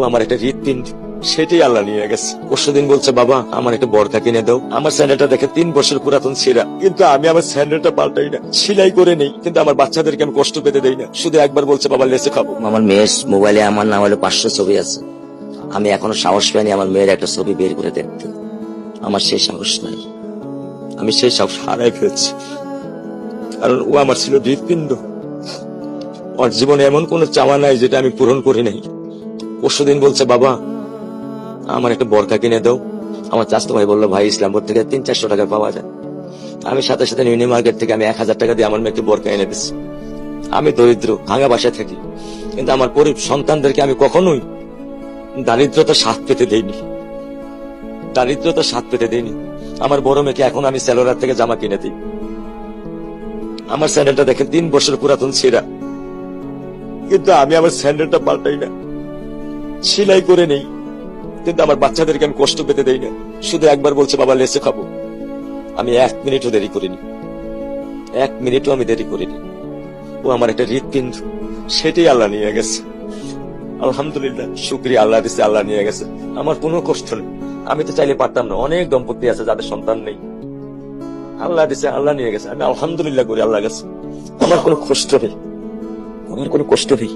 আমার একটা হৃৎপিণ্ড, সেটাই আল্লাহ নিয়ে গেছে। পরশুদিন বলছে, বাবা আমার একটা বরকা কিনে দাও। আমার স্যান্ডেলটা দেখে 3 বছর পুরাতন ছেঁড়া, কিন্তু আমি আমার স্যান্ডেলটা পাল্টাই না, সেলাই করে নেই, কিন্তু আমার বাচ্চাদেরকে আমি কষ্ট পেতে দেই না। শুধু একবার বলছে, বাবা লেসে খাবো। আমার মেয়ের মোবাইলে আমার নাম হলো 500 ছবি আছে। আমি এখনো সাহস পাইনি আমার মেয়ের একটা ছবি বের করে দেখতে। আমার সেই সাহস নাই। আমি সেই সব হারাই ফেলছি, কারণ ও আমার ছিল হৃৎপিণ্ড। ওর জীবনে এমন কোন চাওয়া নাই যেটা আমি পূরণ করি নাই। পরশুদিন বলছে, বাবা আমার একটা বরকা কিনে দাও। আমার চাচাতো ভাই বললো, ভাই ইসলামপুর থেকে 300-400 টাকা পাওয়া যায়। আমি সাথে সাথে নিউ মার্কেট থেকে আমি 1000 টাকা দিয়ে আমার মেয়েকে বরকা এনে দিচ্ছি। আমি দরিদ্র, ভাঙা বাসায় থাকি, কিন্তু আমার সন্তানদেরকে আমি কখনোই দারিদ্রতা স্বাদ পেতে দেইনি। দারিদ্রতা স্বাদ পেতে দেইনি। আমার বড় মেয়েকে এখন আমি সেলোরার থেকে জামা কিনে দিই। আমার স্যান্ডেলটা দেখেন 3 বছর পুরাতন ছেঁড়া, কিন্তু আমি আমার স্যান্ডেলটা পাল্টাই না, সেলাই করে নেই, কিন্তু আমার বাচ্চাদেরকে আমি কষ্ট পেতে দেই না। শুধু একবার বলছে, বাবা লেসে খাবো। আমি 1 মিনিটও দেরি করিনি, 1 মিনিটও আমি দেরি করিনি। ও আমার একটা হৃৎপিণ্ড, সেটাই আল্লাহ নিয়ে গেছে। আলহামদুলিল্লাহ, শুকরিয়া, আল্লাহ দিছে, আল্লাহ নিয়ে গেছে। আমার কোনো কষ্ট নেই। আমি তো চাইলে পারতাম না, অনেক দম্পতি আছে যাদের সন্তান নেই। আল্লাহ দিছে, আল্লাহ নিয়ে গেছে। আমি আলহামদুলিল্লাহ করি আল্লাহ গেছে। আমার কোনো কষ্ট নেই, আমার কোনো কষ্ট নেই।